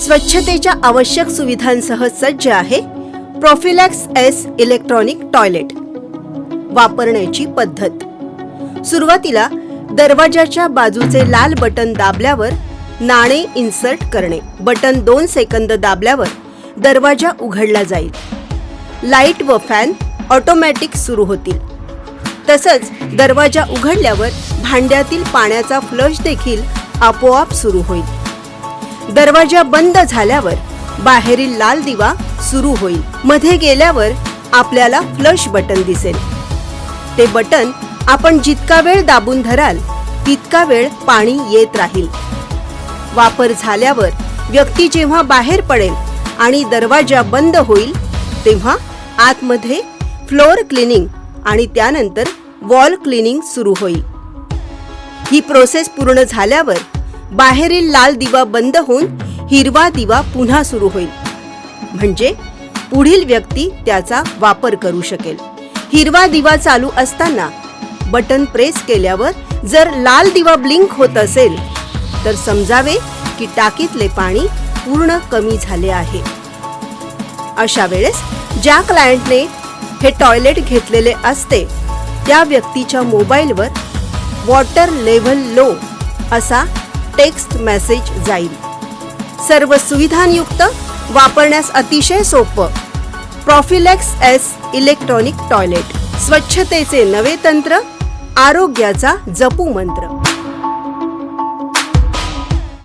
स्वच्छतेच्या आवश्यक सुविधांसह सज्ज आहे प्रॉफिलॅक्स एस इलेक्ट्रॉनिक टॉयलेट। वापरण्याची पद्धत: सुरुवातीला दरवाजाच्या बाजूचे लाल बटन दाबल्यावर नाणे इन्सर्ट करणे। बटन 2 सेकंद दाबल्यावर दरवाजा उघडला जाईल। लाईट व फॅन ऑटोमॅटिक सुरू होतील। तसंच दरवाजा उघडल्यावर भांड्यातील पाण्याचा फ्लश देखील आपोआप सुरू होईल। दरवाजा बंद झाल्यावर बाहेरील लाल दिवा सुरू होईल। मध्ये गेल्यावर आपल्याला फ्लश बटन दिसेल। ते बटन आपण जितका वेळ दाबून धराल तितका वेळ पाणी येत राहील। वापर झाल्यावर व्यक्ती जेव्हा बाहेर पडेल आणि दरवाजा बंद होईल तेव्हा आतमध्ये फ्लोअर क्लिनिंग आणि त्यानंतर वॉल क्लिनिंग सुरू होईल। ही प्रोसेस पूर्ण झाल्यावर बाहेरील लाल दिवा बंद होऊन हिरवा दिवा पुन्हा सुरू होईल, म्हणजे पुढील व्यक्ती त्याचा वापर करू शकेल। हिरवा दिवा चालू असताना बटन प्रेस केल्यावर जर लाल दिवा ब्लिंक होत असेल तर समजावे की टाकीतले पाणी पूर्ण कमी झाले आहे। अशा वेळेस ज्या क्लायंटने हे टॉयलेट घेतलेले असते त्या व्यक्तीच्या मोबाईलवर वॉटर लेव्हल लो असा टेक्स्ट मेसेज जाईल। सर्व सुविधांयुक्त, वापरण्यास अतिशय सोपं प्रॉफिलॅक्स एस इलेक्ट्रॉनिक टॉयलेट। स्वच्छतेचे नवे तंत्र, आरोग्याचा जपू मंत्र।